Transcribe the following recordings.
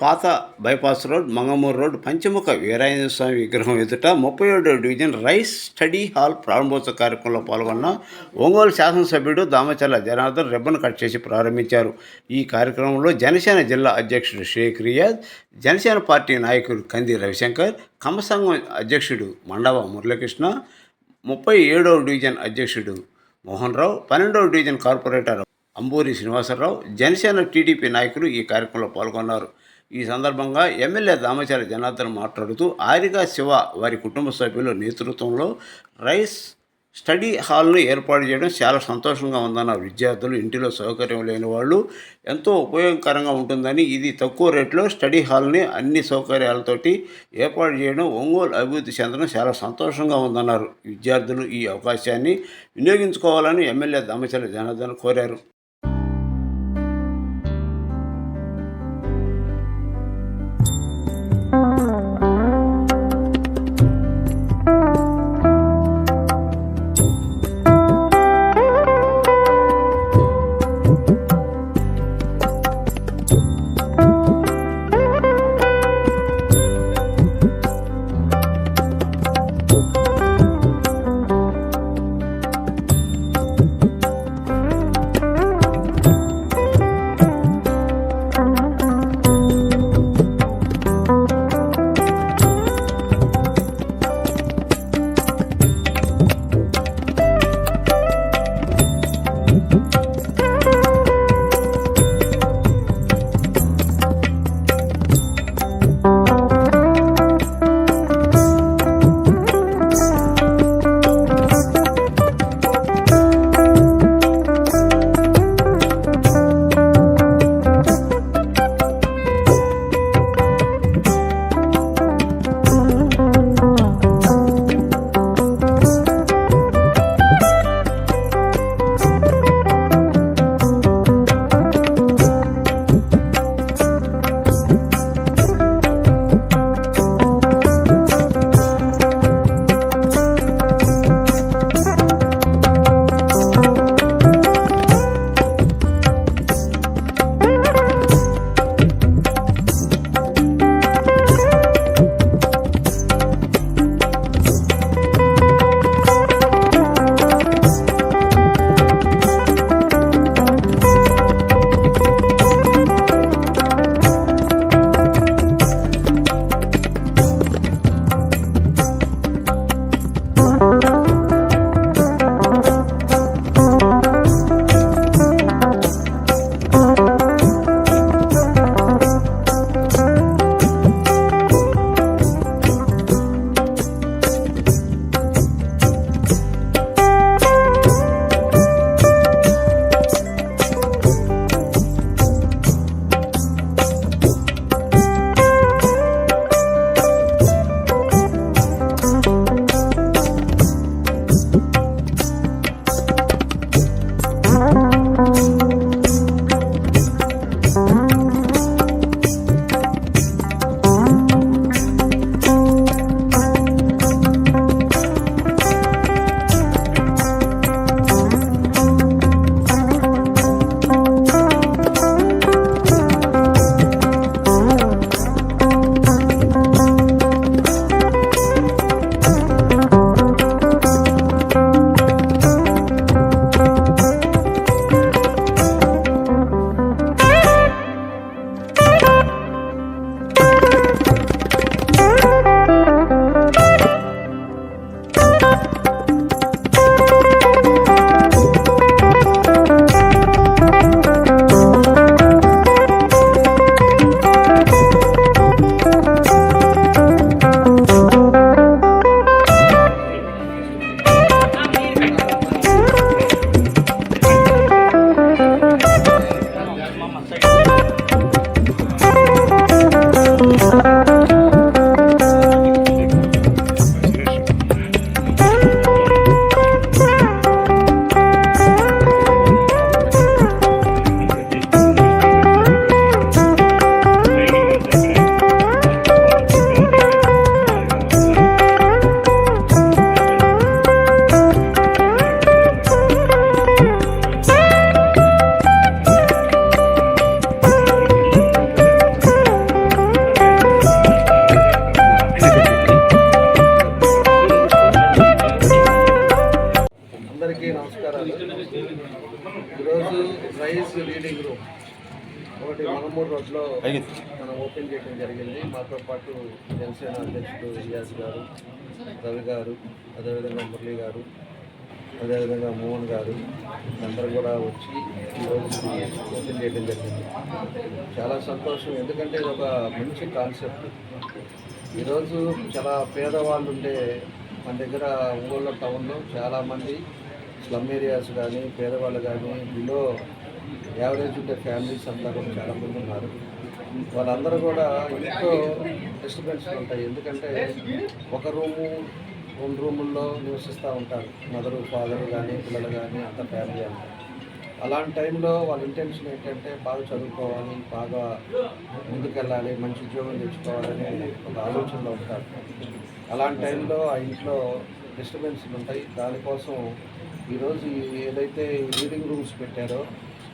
పాత bypass road, Mangamuru road, పంచముఖ వీరాంజనేయ స్వామి విగ్రహం ఎదుట 37వ డివిజన్ రైస్ స్టడీ హాల్ ప్రారంభోత్సవ కార్యక్రమంలో పాల్గొన్న ఒంగోలు శాసనసభ్యుడు దామచర్ల జనార్దన్ రిబ్బన్ కట్ చేసి ప్రారంభించారు. ఈ కార్యక్రమంలో జనసేన జిల్లా అధ్యక్షుడు షేక్ రియాజ్, జనసేన పార్టీ నాయకుడు కంది రవిశంకర్, కమ్మ సంఘం అధ్యక్షుడు మండవ మురళీకృష్ణ, 37వ డివిజన్ అధ్యక్షుడు మోహన్ రావు, 12వ division corporator Amburi Srinivasarao, Janasena TDP నాయకులు ఈ కార్యక్రమంలో పాల్గొన్నారు. ఈ సందర్భంగా ఎమ్మెల్యే దామచర్ల జనార్దన్ మాట్లాడుతూ ఆరిగా శివ వారి కుటుంబ సభ్యుల నేతృత్వంలో రైస్ స్టడీ హాల్ను ఏర్పాటు చేయడం చాలా సంతోషంగా ఉందన్న విద్యార్థులు, ఇంటిలో సౌకర్యం లేని వాళ్ళు ఎంతో ఉపయోగకరంగా ఉంటుందని, ఇది తక్కువ రేట్లో స్టడీ హాల్ని అన్ని సౌకర్యాలతోటి ఏర్పాటు చేయడం ఒంగోలు అభివృద్ధి చెందడం చాలా సంతోషంగా ఉందన్నారు. విద్యార్థులు ఈ అవకాశాన్ని వినియోగించుకోవాలని ఎమ్మెల్యే దామచర్ల జనార్దన్ కోరారు. రైస్ రీడింగ్ రూమ్ ఒకటి మంగమూరు రోడ్లో మనం ఓపెన్ చేయడం జరిగింది. మాతో పాటు జనసేన అధ్యక్షుడు రియాజ్ గారు, రవి గారు, అదేవిధంగా మురళి గారు, అదేవిధంగా మోహన్ గారు అందరూ కూడా వచ్చి ఈరోజు ఓపెన్ చేయడం జరిగింది. చాలా సంతోషం, ఎందుకంటే ఇది ఒక మంచి కాన్సెప్ట్. ఈరోజు చాలా పేదవాళ్ళు ఉండే మన దగ్గర ఒంగోలు టౌన్లో చాలామంది స్లమ్ ఏరియాస్ కానీ పేదవాళ్ళు కానీ బిలో యావరేజ్ ఉండే ఫ్యామిలీస్ అంతా కూడా చాలామంది ఉన్నారు. వాళ్ళందరూ కూడా ఎంతో డిస్టర్బెన్స్ ఉంటాయి, ఎందుకంటే ఒక రూము 2 రూముల్లో నివసిస్తూ ఉంటారు, మదరు ఫాదరు కానీ పిల్లలు కానీ అంత ఫ్యామిలీ అంతా. అలాంటి టైంలో వాళ్ళ ఇంటెన్షన్ ఏంటంటే బాగా చదువుకోవాలి, బాగా ముందుకెళ్ళాలి, మంచి ఉద్యోగం తెచ్చుకోవాలని ఒక ఆలోచనలో ఉంటారు. అలాంటి టైంలో ఆ ఇంట్లో డిస్టర్బెన్స్లు ఉంటాయి. దానికోసం ఈరోజు ఏదైతే రీడింగ్ రూమ్స్ పెట్టారో,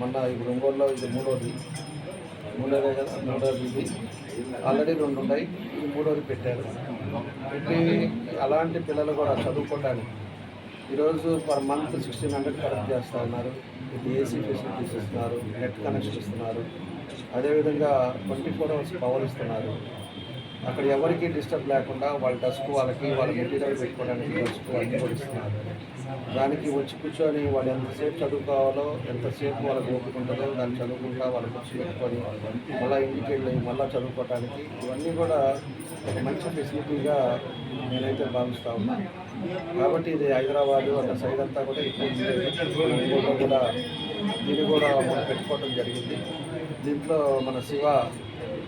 మొన్న ఇప్పుడు ఒంగోలులో ఇది మూడోదే కదా, మూడోది ఇది. ఆల్రెడీ 2 ఉన్నాయి, ఈ మూడోది పెట్టారు. పెట్టి అలాంటి పిల్లలు కూడా చదువుకోవడానికి ఈరోజు పర్ మంత్ 1600 కలెక్ట్ చేస్తూ ఉన్నారు. ఇది ఏసీ ఫెసిలిటీస్ ఇస్తున్నారు, నెట్ కనెక్షన్ ఇస్తున్నారు, అదేవిధంగా 24 hours పవర్ ఇస్తున్నారు. అక్కడ ఎవరికి డిస్టర్బ్ లేకుండా వాళ్ళ డస్క్ వాళ్ళకి వాళ్ళ మెటీరియల్ పెట్టుకోవడానికి డస్క్ అన్నీ కూడా ఇస్తున్నారు. దానికి వచ్చి కూర్చొని వాళ్ళు ఎంతసేపు చదువుకోవాలో, ఎంతసేపు వాళ్ళకి ఓపిక ఉంటుందో దాన్ని చదువుకుంటా వాళ్ళ బుక్స్ పెట్టుకొని మళ్ళీ ఇంటికి వెళ్ళి మళ్ళీ చదువుకోవడానికి ఇవన్నీ కూడా ఒక మంచి ఫెసిలిటీగా నేనైతే భావిస్తూ ఉన్నాను. కాబట్టి ఇది హైదరాబాదు అక్కడ సైడ్ అంతా కూడా ఎక్కువ ఉండేది కూడా దీన్ని కూడా మనం పెట్టుకోవడం జరిగింది. దీంట్లో మన శివ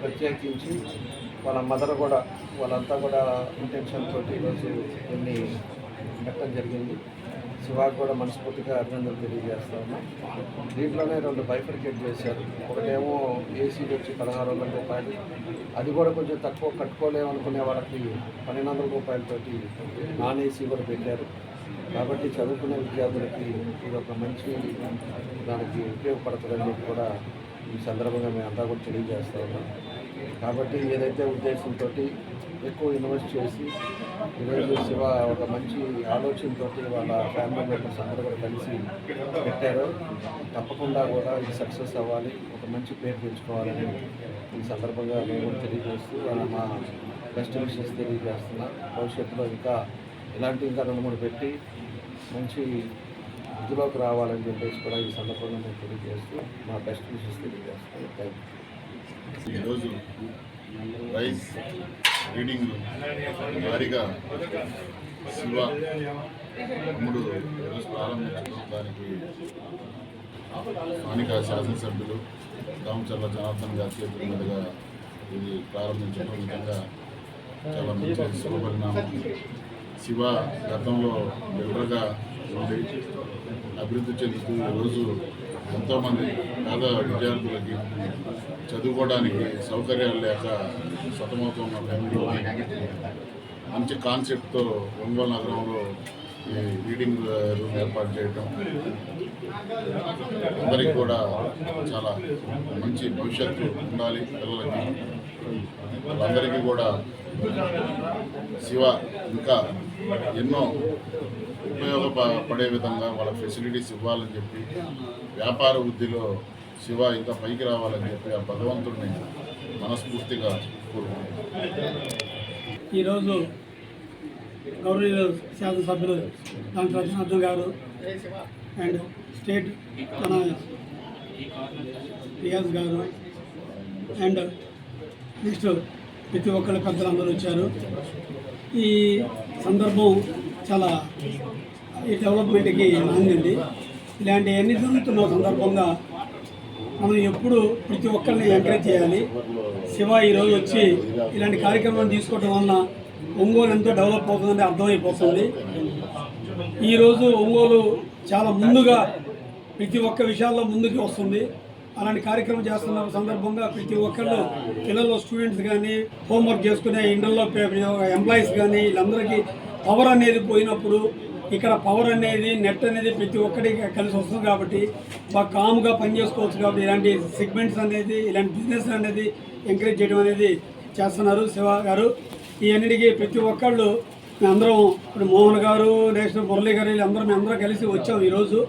ప్రత్యేకించి వాళ్ళ మదర్ కూడా వాళ్ళంతా కూడా ఇంటెన్షన్ తోటి ఈరోజు దీన్ని పెట్టడం జరిగింది. శివాకి కూడా మనస్ఫూర్తిగా అభినందనలు తెలియజేస్తా ఉన్నాం. దీంట్లోనే 2 బైఫర్కేట్ చేశారు. ఒకటేమో ఏసీ వచ్చి 1600 రూపాయలు, అది కూడా కొంచెం తక్కువ కట్టుకోలేమనుకునే వాళ్ళకి 1200 రూపాయలతోటి నాన్ ఏసీ కూడా పెట్టారు. కాబట్టి చదువుకునే విద్యార్థులకి ఇది ఒక మంచి దానికి ఉపయోగపడుతుందని చెప్పి కూడా ఈ సందర్భంగా మేము అంతా కూడా తెలియజేస్తూ ఉన్నాం. కాబట్టి ఏదైతే ఉద్దేశంతో ఎక్కువ ఇన్వెస్ట్ చేసి ఈరోజు శివ ఒక మంచి ఆలోచనతో వాళ్ళ ఫ్యామిలీ మెంబర్స్ అందరూ కూడా కలిసి పెట్టారో తప్పకుండా కూడా ఇది సక్సెస్ అవ్వాలి, ఒక మంచి పేరు తెచ్చుకోవాలని ఈ సందర్భంగా మేము తెలియజేస్తూ మా బెస్ట్ విషెస్ తెలియజేస్తున్నా. భవిష్యత్తులో ఇంకా ఇలాంటి ఇంకా 2-3 పెట్టి మంచి ఇదిలోకి రావాలని చెప్పేసి కూడా ఈ సందర్భంగా మేము తెలియజేస్తూ మా బెస్ట్ విషెస్ తెలియజేస్తున్నాం. Thank you. ఈరోజు రైస్ రీడింగ్ భారీగా శివ తమ్ముడు ఈరోజు ప్రారంభించడం, దానికి స్థానిక శాసనసభ్యులు దామచర్ల జనార్దన్ గారి చేతుల మీదుగా ఇది ప్రారంభించడం నిజంగా చాలా మంచి శుభపరిణామం. శివ గతంలో బిల్డర్గా ఉండి అభివృద్ధి చెందుతూ ఈరోజు ఎంతోమంది పేద విద్యార్థులకి చదువుకోవడానికి సౌకర్యాలు లేక సతమవుతున్న టైంలో మంచి కాన్సెప్ట్తో ఒంగోలు నగరంలో ఈ రీడింగ్ రూమ్ ఏర్పాటు చేయడం అందరికీ కూడా చాలా మంచి భవిష్యత్తు ఉండాలి పిల్లలకి. వాళ్ళందరికీ కూడా శివ ఇంకా ఎన్నో ఉపయోగపడే విధంగా వాళ్ళ ఫెసిలిటీస్ ఇవ్వాలని చెప్పి, వ్యాపార వృద్ధిలో శివ ఇంకా పైకి రావాలని చెప్పి ఆ భగవంతుడిని మనస్ఫూర్తిగా కోరుకుంటున్నాను. ఈరోజు గౌరవ శాసనసభ్యులు డాక్టర్ జనార్దన్ గారు అండ్ స్టేట్ మన రియాజ్ గారు అండ్ నెక్స్ట్ ప్రతి ఒక్కరి పెద్దలు అందరూ వచ్చారు. ఈ సందర్భం చాలా ఈ డెవలప్మెంట్కి నాందండి. ఇలాంటివన్నీ జరుగుతున్న సందర్భంగా మనం ఎప్పుడు ప్రతి ఒక్కరిని ఎంకరేజ్ చేయాలి. శివ ఈరోజు వచ్చి ఇలాంటి కార్యక్రమాన్ని తీసుకోవడం వలన ఒంగోలు ఎంతో డెవలప్ అవుతుందని అర్థమైపోతుంది. ఈరోజు ఒంగోలు చాలా ముందుగా ప్రతి ఒక్క విషయాల్లో ముందుకు వస్తుంది. అలాంటి కార్యక్రమం చేస్తున్న సందర్భంగా ప్రతి ఒక్కళ్ళు పిల్లలు స్టూడెంట్స్ కానీ హోంవర్క్ చేసుకునే ఇండల్లో ఎంప్లాయీస్ కానీ వీళ్ళందరికీ పవర్ అనేది పోయినప్పుడు ఇక్కడ పవర్ అనేది నెట్ అనేది ప్రతి ఒక్కరికి కలిసి వస్తుంది. కాబట్టి బాగా కామ్గా పనిచేసుకోవచ్చు. కాబట్టి ఇలాంటి సెగ్మెంట్స్ అనేది ఇలాంటి బిజినెస్ అనేది ఎంకరేజ్ చేయడం అనేది చేస్తున్నారు శివ గారు. ఈ అన్నిటికీ ప్రతి ఒక్కళ్ళు మేమందరం ఇప్పుడు మోహన్ గారు నెక్స్ట్ మురళి గారు వీళ్ళందరూ మేమందరం కలిసి వచ్చాం. ఈరోజు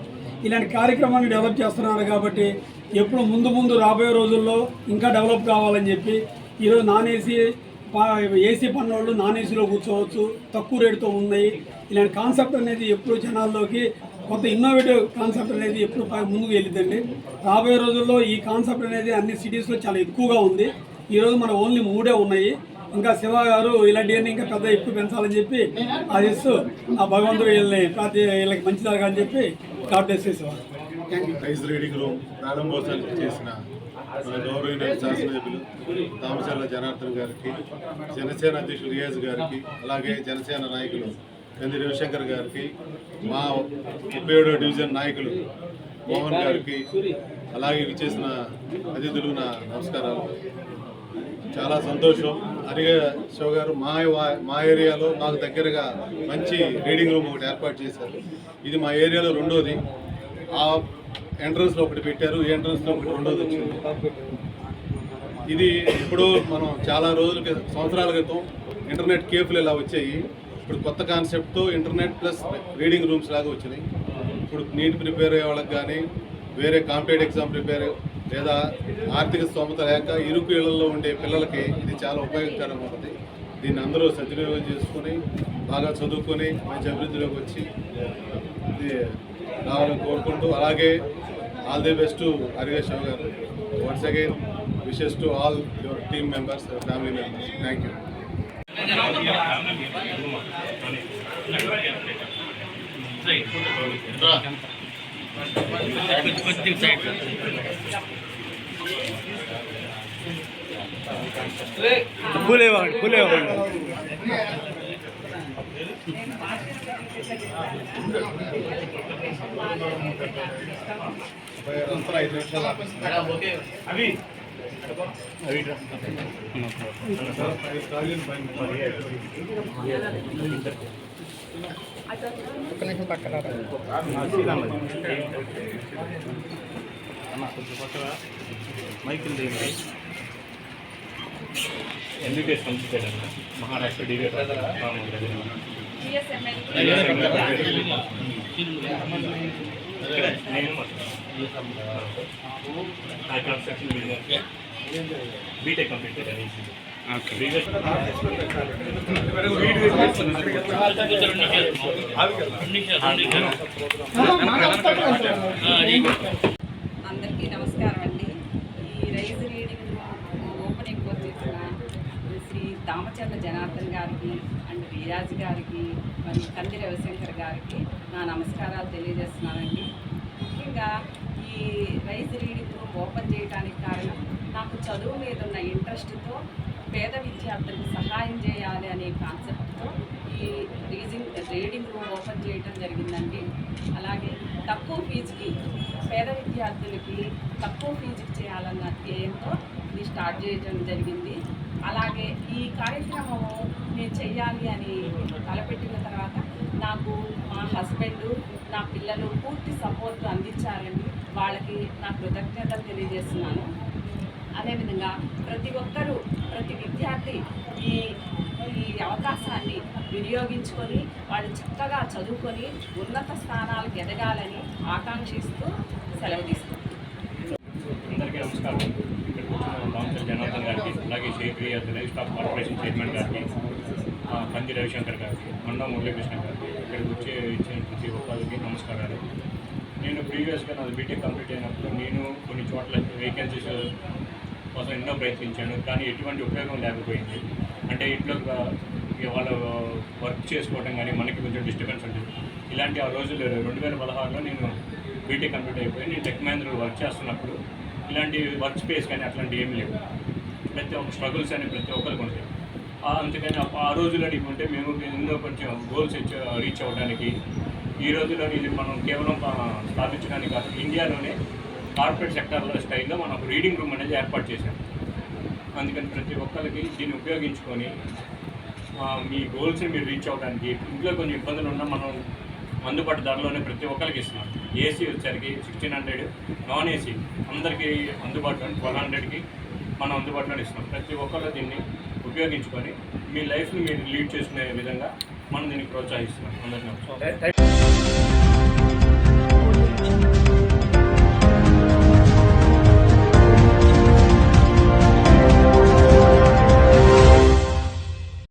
ఇలాంటి కార్యక్రమాన్ని డెవలప్ చేస్తున్నారు కాబట్టి ఎప్పుడు ముందు రాబోయే రోజుల్లో ఇంకా డెవలప్ కావాలని చెప్పి ఈరోజు నాన్ ఏసీ ఏసీ పన్నోళ్ళు నాన్ ఏసీలో కూర్చోవచ్చు, తక్కువ రేటుతో ఉన్నాయి. ఇలాంటి కాన్సెప్ట్ అనేది ఎప్పుడు జనాల్లోకి కొత్త ఇన్నోవేటివ్ కాన్సెప్ట్ అనేది ఎప్పుడు ముందుకు వెళ్ళిద్దండి. రాబోయే రోజుల్లో ఈ కాన్సెప్ట్ అనేది అన్ని సిటీస్లో చాలా ఎక్కువగా ఉంది. ఈరోజు మన ఓన్లీ 3 ఉన్నాయి. ఇంకా శివ గారు ఇలాంటివన్నీ ఇంకా పెద్ద ఎక్కువ పెంచాలని చెప్పి ఆశిస్తూ ఆ భగవంతుడు వీళ్ళకి మంచి జరగాలని చెప్పి God bless Shiva. Rice reading room ప్రారంభోత్సవానికి చేసిన మన గౌరవనీయ శాసనసభ్యులు దామచర్ల జనార్దన్ గారికి, జనసేన అధ్యక్షులు రియాజ్ గారికి, అలాగే జనసేన నాయకులు కంది రవిశంకర్ గారికి, మా 37వ డివిజన్ నాయకులు మోహన్ గారికి, అలాగే ఇచ్చేసిన అతిథులు నా నమస్కారాలు. చాలా సంతోషం. అరిగా శివ గారు మా ఏరియాలో మాకు దగ్గరగా మంచి రీడింగ్ రూమ్ ఒకటి ఏర్పాటు చేశారు. ఇది మా ఏరియాలో 2వది. ఆ ఎంట్రన్స్లో ఒకటి పెట్టారు, ఈ ఎంట్రన్స్లో ఒకటి 2వది వచ్చింది. ఇది ఇప్పుడు మనం చాలా సంవత్సరాల క్రితం ఇంటర్నెట్ కేఫ్లు ఇలా వచ్చాయి. ఇప్పుడు కొత్త కాన్సెప్ట్తో ఇంటర్నెట్ ప్లస్ రీడింగ్ రూమ్స్ లాగా వచ్చినాయి. ఇప్పుడు నీట్ ప్రిపేర్ అయ్యే వాళ్ళకి కానీ, వేరే కాంపిటేటివ్ ఎగ్జామ్ ప్రిపేర్ లేదా ఆర్థిక స్తోమత లేక ఇరుకు ఇళ్లలో ఉండే పిల్లలకి ఇది చాలా ఉపయోగకరంగా ఉంటుంది. దీన్ని అందరూ సద్వినియోగం చేసుకొని బాగా చదువుకొని మంచి అభివృద్ధిలోకి వచ్చి ఇది రావాలని కోరుకుంటూ, అలాగే ఆల్ ది బెస్ట్ హరిగా శివ గారు. Once again wishes to all your team members, family members. Thank you. MBBS complete Maharashtra degree BTech complete అందరికీ నమస్కారం అండి. ఈ రైజ్ రీడింగ్ ఓపెనింగ్ వచ్చేసిన శ్రీ దామచర్ల జనార్దన్ గారికి అండ్ రియాజ్ గారికి మరియు కంది రవిశంకర్ గారికి నా నమస్కారాలు తెలియజేస్తున్నానండి. ముఖ్యంగా ఈ రైజ్ రీడింగ్ రూమ్ ఓపెన్ చేయడానికి కారణం నాకు చదువు మీద ఉన్న ఇంట్రెస్ట్తో పేద విద్యార్థులకు సహాయం చేయాలి అనే కాన్సెప్ట్తో ఈ రీడింగ్ రూమ్ ఓపెన్ చేయడం జరిగిందండి. అలాగే తక్కువ ఫీజుకి పేద విద్యార్థులకి తక్కువ ఫీజుకి చేయాలన్న ధ్యేయంతో ఇది స్టార్ట్ చేయడం జరిగింది. అలాగే ఈ కార్యక్రమం నేను చెయ్యాలి అని తలపెట్టిన తర్వాత నాకు మా హస్బెండ్, నా పిల్లలు పూర్తి సపోర్ట్ అందించారండి. వాళ్ళకి నా కృతజ్ఞతలు తెలియజేస్తున్నాను. అదేవిధంగా ప్రతి ఒక్కరూ, ప్రతి విద్యార్థి ఈ అవకాశాన్ని వినియోగించుకొని వాళ్ళు చక్కగా చదువుకొని ఉన్నత స్థానాలకు ఎదగాలని ఆకాంక్షిస్తూ సెలవు తీసుకుంటాం. అందరికీ నమస్కారం. ఇక్కడ కూర్చున్న దామచర్ల జనార్దన్ గారికి, అలాగే లైఫ్ స్టాక్ కార్పొరేషన్ చైర్మన్ గారికి, కంది రవిశంకర్ గారికి, మండం మురళీకృష్ణ గారికి, ఇక్కడికి ఇచ్చిన ప్రతి ఒక్కరికి నమస్కారాలు. నేను ప్రీవియస్గా నాది బీటెక్ కంప్లీట్ అయినప్పుడు నేను కొన్ని చోట్ల వేకెన్సీస్ కోసం ఎన్నో ప్రయత్నించాను, కానీ ఎటువంటి ఉపయోగం లేకపోయింది. అంటే ఇంట్లో వాళ్ళ వర్క్ చేసుకోవడం కానీ మనకి కొంచెం డిస్టర్బెన్స్ ఉంటుంది. ఇలాంటి ఆ రోజుల్లో 2016లో నేను బీటెక్ కంప్లీట్ అయిపోయి నేను టెక్ మహీంద్రాలో వర్క్ చేస్తున్నప్పుడు ఇలాంటి వర్క్ స్పేస్ కానీ అట్లాంటివి ఏమి లేవు. ప్రతి ఒక్క స్ట్రగుల్స్ అని ప్రతి ఒక్కరికి ఉంటాయి. అందుకని ఆ రోజుల్లో ఉంటే మేము ఎన్నో కొంచెం గోల్స్ రీచ్ అవ్వడానికి, ఈ రోజుల్లో ఇది మనం కేవలం స్థాపించడానికి కాదు, ఇండియాలోనే కార్పొరేట్ సెక్టార్లో స్టైల్లో మనం ఒక రీడింగ్ రూమ్ అనేది ఏర్పాటు చేశాం. అందుకని ప్రతి ఒక్కరికి దీన్ని ఉపయోగించుకొని మీ గోల్స్ని మీరు రీచ్ అవ్వడానికి, ఇంట్లో కొంచెం ఇబ్బందులు ఉన్నా మనం అందుబాటు ధరలోనే ప్రతి ఒక్కరికి ఇస్తున్నాం. ఏసీ వచ్చేసరికి 1600, నాన్ ఏసీ అందరికీ అందుబాటులో 1200కి మనం అందుబాటులో ఇస్తున్నాం. ప్రతి ఒక్కరు దీన్ని ఉపయోగించుకొని మీ లైఫ్ని మీరు లీడ్ చేసుకునే విధంగా మనం దీన్ని ప్రోత్సహిస్తున్నాం. అందరికీ సమర్పించింది.